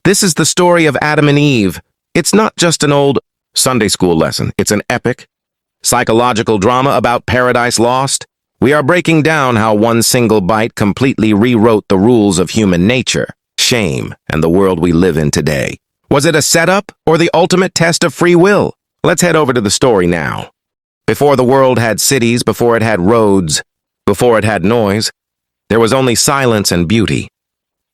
This is the story of Adam and Eve. It's not just an old Sunday school lesson. It's an epic, psychological drama about paradise lost. We are breaking down how one single bite completely rewrote the rules of human nature, shame, and the world we live in today. Was it a setup or the ultimate test of free will? Let's head over to the story now. Before the world had cities, before it had roads, before it had noise, there was only silence and beauty.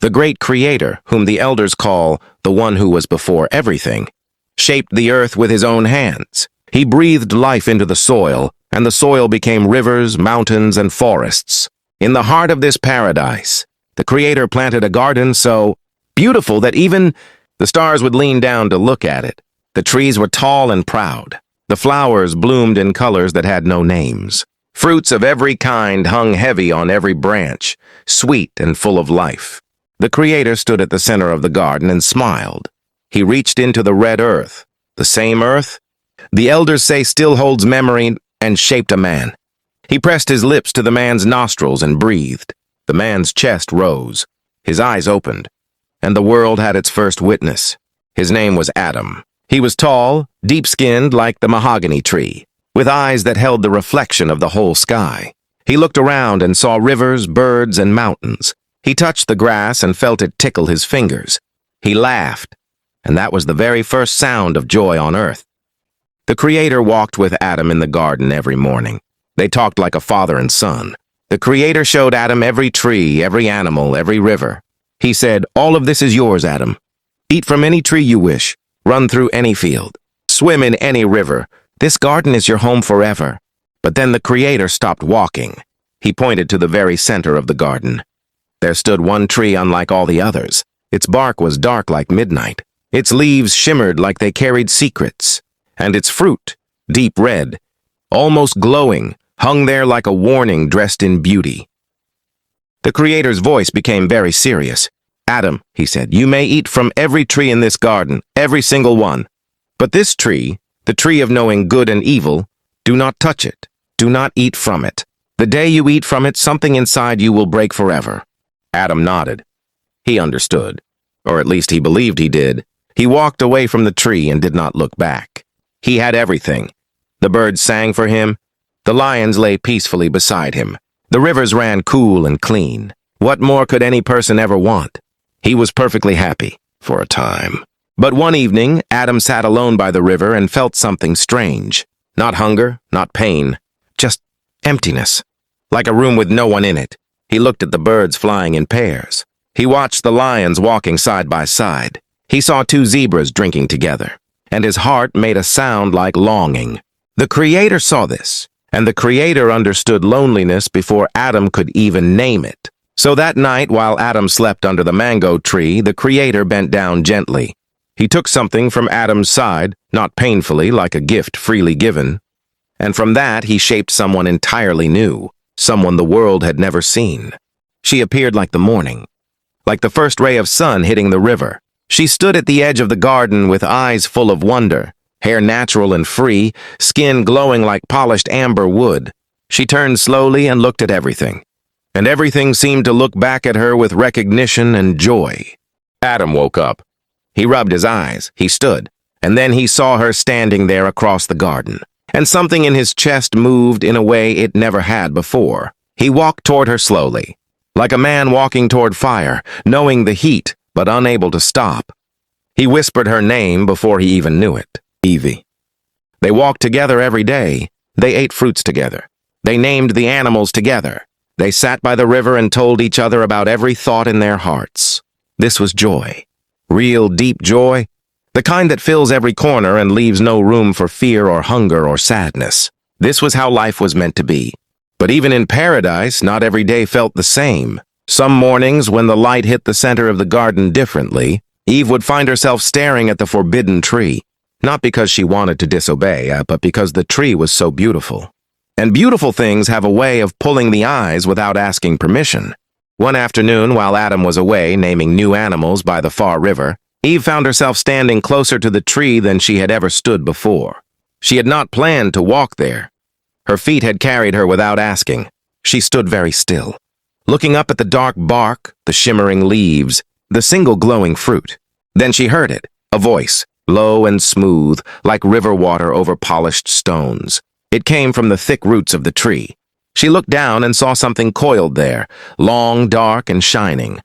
The great Creator, whom the elders call the one who was before everything, shaped the earth with his own hands. He breathed life into the soil, and the soil became rivers, mountains, and forests. In the heart of this paradise, the Creator planted a garden so beautiful that even the stars would lean down to look at it. The trees were tall and proud. The flowers bloomed in colors that had no names. Fruits of every kind hung heavy on every branch, sweet and full of life. The Creator stood at the center of the garden and smiled. He reached into the red earth, the same earth the elders say still holds memory, and shaped a man. He pressed his lips to the man's nostrils and breathed. The man's chest rose, his eyes opened, and the world had its first witness. His name was Adam. He was tall, deep-skinned like the mahogany tree, with eyes that held the reflection of the whole sky. He looked around and saw rivers, birds, and mountains. He touched the grass and felt it tickle his fingers. He laughed, and that was the very first sound of joy on earth. The Creator walked with Adam in the garden every morning. They talked like a father and son. The Creator showed Adam every tree, every animal, every river. He said, "All of this is yours, Adam. Eat from any tree you wish. Run through any field. Swim in any river. This garden is your home forever." But then the Creator stopped walking. He pointed to the very center of the garden. There stood one tree unlike all the others. Its bark was dark like midnight. Its leaves shimmered like they carried secrets. And its fruit, deep red, almost glowing, hung there like a warning dressed in beauty. The Creator's voice became very serious. "Adam," he said, "you may eat from every tree in this garden, every single one. But this tree, the tree of knowing good and evil, do not touch it. Do not eat from it. The day you eat from it, something inside you will break forever." Adam nodded. He understood, or at least he believed he did. He walked away from the tree and did not look back. He had everything. The birds sang for him. The lions lay peacefully beside him. The rivers ran cool and clean. What more could any person ever want? He was perfectly happy, for a time. But one evening, Adam sat alone by the river and felt something strange. Not hunger, not pain, just emptiness, like a room with no one in it. He looked at the birds flying in pairs. He watched the lions walking side by side. He saw two zebras drinking together, and his heart made a sound like longing. The Creator saw this, and the Creator understood loneliness before Adam could even name it. So that night, while Adam slept under the mango tree, the Creator bent down gently. He took something from Adam's side, not painfully, like a gift freely given, and from that he shaped someone entirely new, someone the world had never seen. She appeared like the morning, like the first ray of sun hitting the river. She stood at the edge of the garden with eyes full of wonder, hair natural and free, skin glowing like polished amber wood. She turned slowly and looked at everything, and everything seemed to look back at her with recognition and joy. Adam woke up. He rubbed his eyes. He stood, and then he saw her standing there across the garden, and something in his chest moved in a way it never had before. He walked toward her slowly, like a man walking toward fire, knowing the heat, but unable to stop. He whispered her name before he even knew it, Evie. They walked together every day. They ate fruits together. They named the animals together. They sat by the river and told each other about every thought in their hearts. This was joy. Real, deep joy. The kind that fills every corner and leaves no room for fear or hunger or sadness. This was how life was meant to be. But even in paradise, not every day felt the same. Some mornings, when the light hit the center of the garden differently, Eve would find herself staring at the forbidden tree, not because she wanted to disobey, but because the tree was so beautiful. And beautiful things have a way of pulling the eyes without asking permission. One afternoon, while Adam was away naming new animals by the far river, Eve found herself standing closer to the tree than she had ever stood before. She had not planned to walk there. Her feet had carried her without asking. She stood very still, looking up at the dark bark, the shimmering leaves, the single glowing fruit. Then she heard it, a voice, low and smooth, like river water over polished stones. It came from the thick roots of the tree. She looked down and saw something coiled there, long, dark, and shining.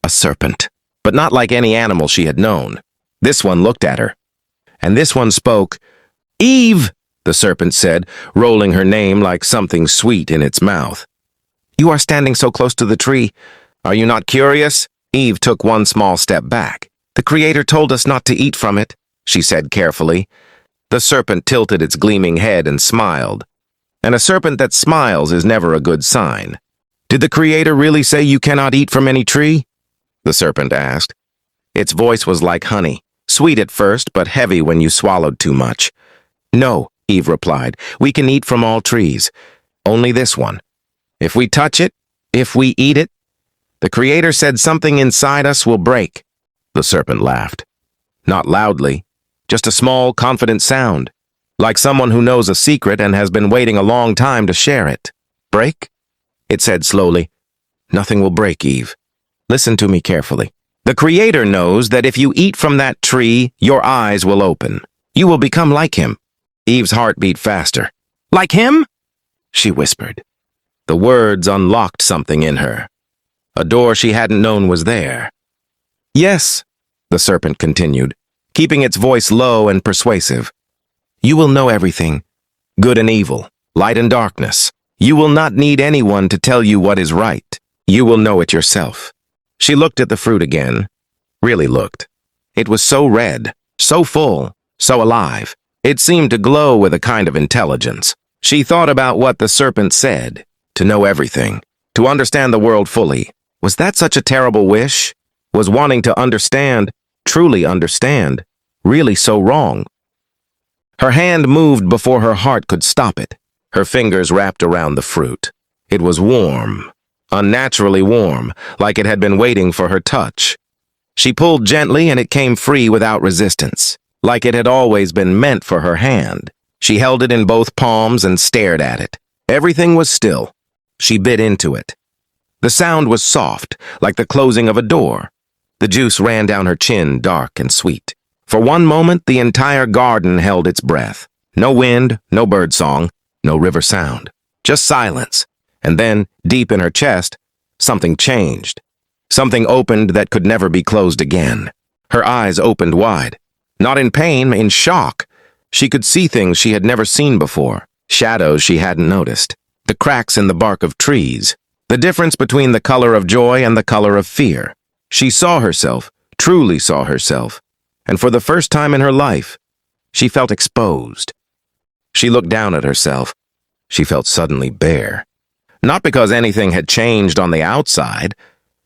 A serpent, but not like any animal she had known. This one looked at her. And this one spoke. "Eve!" the serpent said, rolling her name like something sweet in its mouth. "You are standing so close to the tree. Are you not curious?" Eve took one small step back. "The Creator told us not to eat from it," she said carefully. The serpent tilted its gleaming head and smiled. And a serpent that smiles is never a good sign. "Did the Creator really say you cannot eat from any tree?" the serpent asked. Its voice was like honey, sweet at first, but heavy when you swallowed too much. "No," Eve replied, "we can eat from all trees. Only this one. If we touch it, if we eat it, the Creator said something inside us will break." The serpent laughed. Not loudly, just a small, confident sound, like someone who knows a secret and has been waiting a long time to share it. "Break?" it said slowly. "Nothing will break, Eve. Listen to me carefully. The Creator knows that if you eat from that tree, your eyes will open. You will become like Him." Eve's heart beat faster. "Like Him?" she whispered. The words unlocked something in her. A door she hadn't known was there. "Yes," the serpent continued, keeping its voice low and persuasive. "You will know everything, good and evil, light and darkness. You will not need anyone to tell you what is right. You will know it yourself." She looked at the fruit again, really looked. It was so red, so full, so alive. It seemed to glow with a kind of intelligence. She thought about what the serpent said, to know everything, to understand the world fully. Was that such a terrible wish? Was wanting to understand, truly understand, really so wrong? Her hand moved before her heart could stop it. Her fingers wrapped around the fruit. It was warm, unnaturally warm, like it had been waiting for her touch. She pulled gently and it came free without resistance, like it had always been meant for her hand. She held it in both palms and stared at it. Everything was still. She bit into it. The sound was soft, like the closing of a door. The juice ran down her chin, dark and sweet. For one moment, the entire garden held its breath. No wind, no birdsong, no river sound. Just silence. And then, deep in her chest, something changed. Something opened that could never be closed again. Her eyes opened wide. Not in pain, in shock. She could see things she had never seen before. Shadows she hadn't noticed. The cracks in the bark of trees. The difference between the color of joy and the color of fear. She saw herself, truly saw herself. And for the first time in her life, she felt exposed. She looked down at herself. She felt suddenly bare. Not because anything had changed on the outside,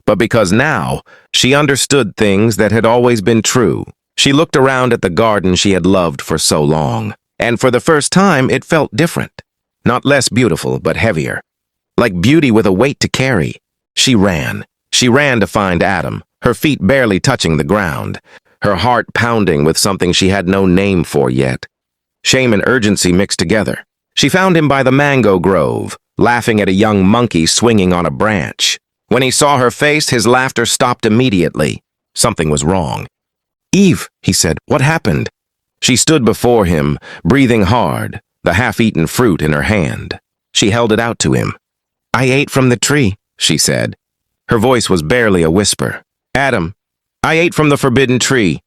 but because now she understood things that had always been true. She looked around at the garden she had loved for so long, and for the first time it felt different. Not less beautiful, but heavier. Like beauty with a weight to carry. She ran. She ran to find Adam, her feet barely touching the ground, her heart pounding with something she had no name for yet. Shame and urgency mixed together. She found him by the mango grove, laughing at a young monkey swinging on a branch. When he saw her face, his laughter stopped immediately. Something was wrong. "Eve," he said, "what happened?" She stood before him, breathing hard, the half-eaten fruit in her hand. She held it out to him. "I ate from the tree," she said. Her voice was barely a whisper. "Adam, I ate from the forbidden tree."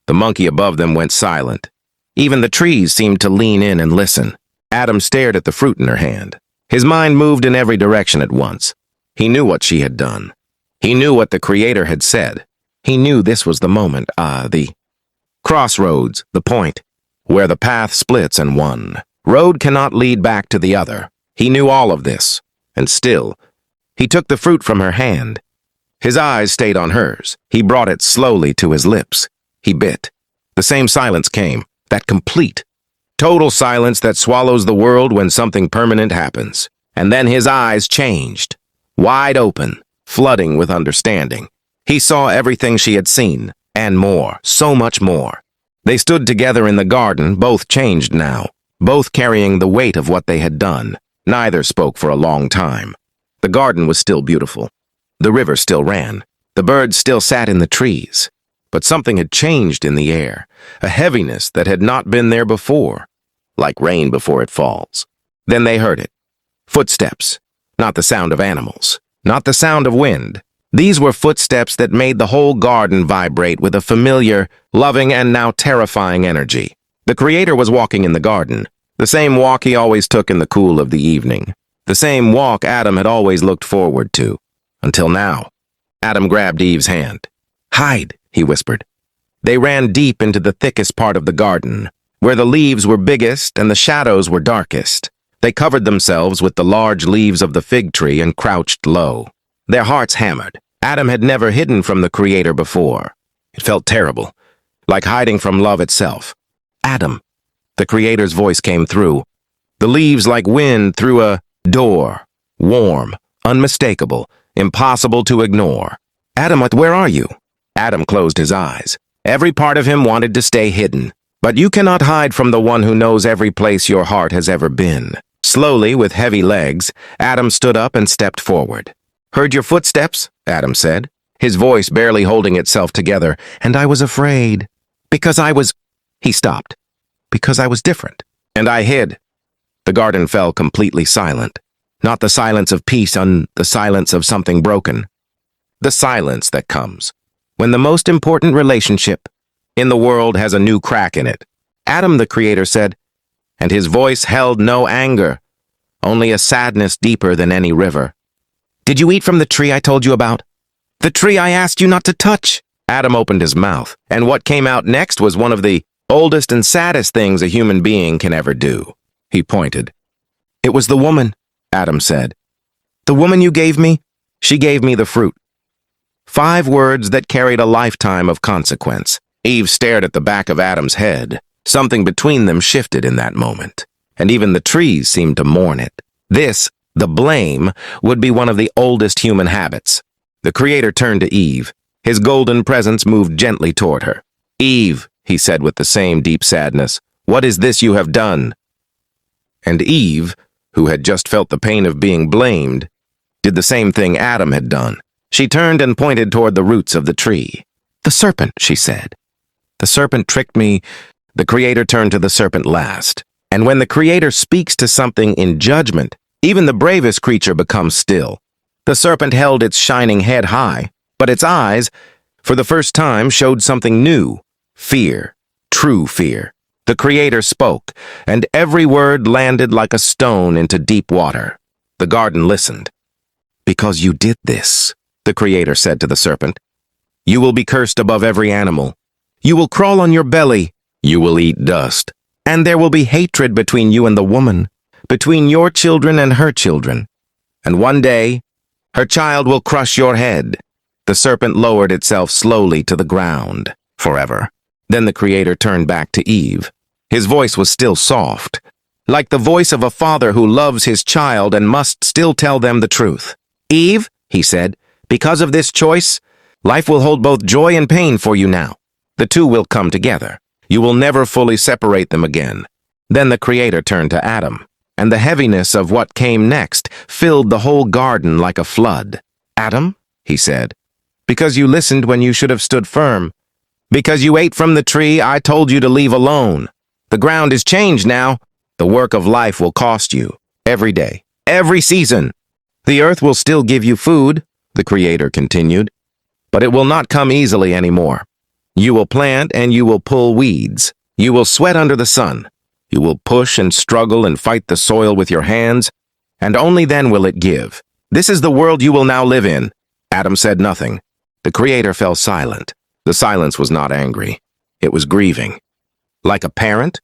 The monkey above them went silent. Even the trees seemed to lean in and listen. Adam stared at the fruit in her hand. His mind moved in every direction at once. He knew what she had done. He knew what the Creator had said. He knew this was the moment, the crossroads, the point, where the path splits and one road cannot lead back to the other. He knew all of this, and still, he took the fruit from her hand. His eyes stayed on hers. He brought it slowly to his lips. He bit. The same silence came, that complete, total silence that swallows the world when something permanent happens. And then his eyes changed, wide open, flooding with understanding. He saw everything she had seen, and more, so much more. They stood together in the garden, both changed now, both carrying the weight of what they had done. Neither spoke for a long time. The garden was still beautiful. The river still ran. The birds still sat in the trees. But something had changed in the air, a heaviness that had not been there before, like rain before it falls. Then they heard it. Footsteps, not the sound of animals, not the sound of wind. These were footsteps that made the whole garden vibrate with a familiar, loving, and now terrifying energy. The Creator was walking in the garden, the same walk he always took in the cool of the evening, the same walk Adam had always looked forward to. Until now. Adam grabbed Eve's hand. "Hide," he whispered. They ran deep into the thickest part of the garden, where the leaves were biggest and the shadows were darkest. They covered themselves with the large leaves of the fig tree and crouched low. Their hearts hammered. Adam had never hidden from the Creator before. It felt terrible, like hiding from love itself. "Adam," the Creator's voice came through. The leaves like wind through a door, warm, unmistakable, impossible to ignore. "Adam, where are you?" Adam closed his eyes. Every part of him wanted to stay hidden. But you cannot hide from the one who knows every place your heart has ever been. Slowly, with heavy legs, Adam stood up and stepped forward. "Heard your footsteps?" Adam said, his voice barely holding itself together. "And I was afraid. Because I was—" He stopped. "Because I was different. And I hid." The garden fell completely silent. Not the silence of peace, the silence of something broken. The silence that comes when the most important relationship in the world has a new crack in it. "Adam," the Creator said, and his voice held no anger, only a sadness deeper than any river. "Did you eat from the tree I told you about? The tree I asked you not to touch?" Adam opened his mouth, and what came out next was one of the oldest and saddest things a human being can ever do. He pointed. "It was the woman," Adam said. "The woman you gave me, she gave me the fruit." 5 words that carried a lifetime of consequence. Eve stared at the back of Adam's head. Something between them shifted in that moment, and even the trees seemed to mourn it. This, the blame, would be one of the oldest human habits. The Creator turned to Eve. His golden presence moved gently toward her. "Eve," he said with the same deep sadness, "what is this you have done?" And Eve, who had just felt the pain of being blamed, did the same thing Adam had done. She turned and pointed toward the roots of the tree. "The serpent," she said. "The serpent tricked me." The Creator turned to the serpent last. And when the Creator speaks to something in judgment, even the bravest creature becomes still. The serpent held its shining head high, but its eyes, for the first time, showed something new. Fear. True fear. The Creator spoke, and every word landed like a stone into deep water. The garden listened. "Because you did this," the Creator said to the serpent, "you will be cursed above every animal. You will crawl on your belly. You will eat dust. And there will be hatred between you and the woman, between your children and her children. And one day, her child will crush your head." The serpent lowered itself slowly to the ground, forever. Then the Creator turned back to Eve. His voice was still soft, like the voice of a father who loves his child and must still tell them the truth. "Eve," he said, "because of this choice, life will hold both joy and pain for you now. The two will come together. You will never fully separate them again." Then the Creator turned to Adam, and the heaviness of what came next filled the whole garden like a flood. "Adam," he said, "because you listened when you should have stood firm. Because you ate from the tree I told you to leave alone. The ground is changed now. The work of life will cost you. Every day. Every season. The earth will still give you food," the Creator continued, "but it will not come easily anymore. You will plant and you will pull weeds. You will sweat under the sun. You will push and struggle and fight the soil with your hands, and only then will it give. This is the world you will now live in." Adam said nothing. The Creator fell silent. The silence was not angry. It was grieving. Like a parent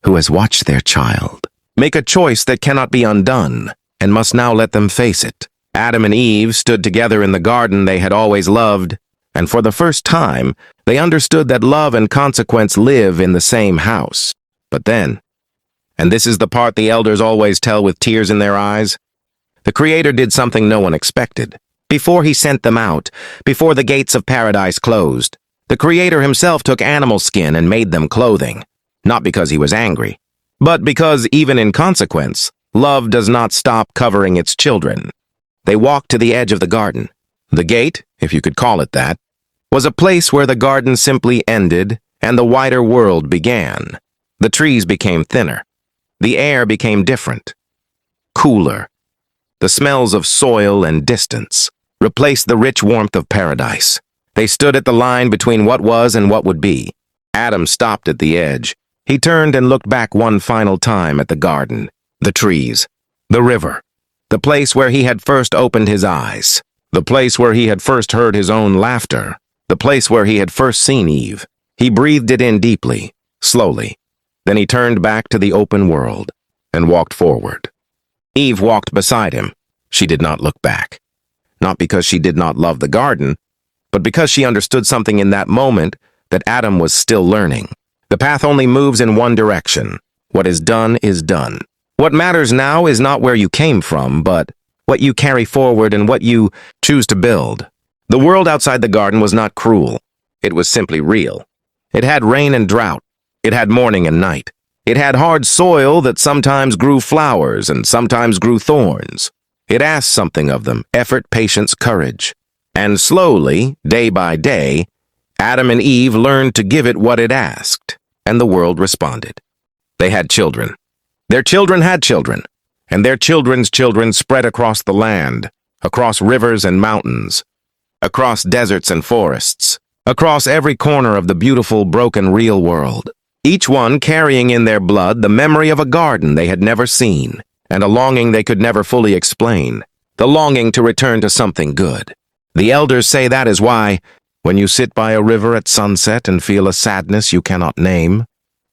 who has watched their child make a choice that cannot be undone and must now let them face it. Adam and Eve stood together in the garden they had always loved, and for the first time, they understood that love and consequence live in the same house. But then, and this is the part the elders always tell with tears in their eyes, the Creator did something no one expected. Before he sent them out, before the gates of paradise closed, the Creator himself took animal skin and made them clothing, not because he was angry, but because even in consequence, love does not stop covering its children. They walked to the edge of the garden. The gate, if you could call it that, was a place where the garden simply ended and the wider world began. The trees became thinner. The air became different, cooler. The smells of soil and distance replaced the rich warmth of paradise. They stood at the line between what was and what would be. Adam stopped at the edge. He turned and looked back one final time at the garden, the trees, the river, the place where he had first opened his eyes, the place where he had first heard his own laughter, the place where he had first seen Eve. He breathed it in deeply, slowly. Then he turned back to the open world and walked forward. Eve walked beside him. She did not look back. Not because she did not love the garden, but because she understood something in that moment that Adam was still learning. The path only moves in one direction. What is done is done. What matters now is not where you came from, but what you carry forward and what you choose to build. The world outside the garden was not cruel. It was simply real. It had rain and drought. It had morning and night. It had hard soil that sometimes grew flowers and sometimes grew thorns. It asked something of them, effort, patience, courage. And slowly, day by day, Adam and Eve learned to give it what it asked, and the world responded. They had children. Their children had children, and their children's children spread across the land, across rivers and mountains, across deserts and forests, across every corner of the beautiful, broken, real world. Each one carrying in their blood the memory of a garden they had never seen, and a longing they could never fully explain, the longing to return to something good. The elders say that is why, when you sit by a river at sunset and feel a sadness you cannot name,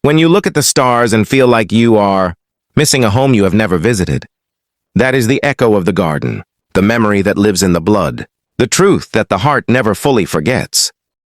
when you look at the stars and feel like you are missing a home you have never visited, that is the echo of the garden, the memory that lives in the blood, the truth that the heart never fully forgets.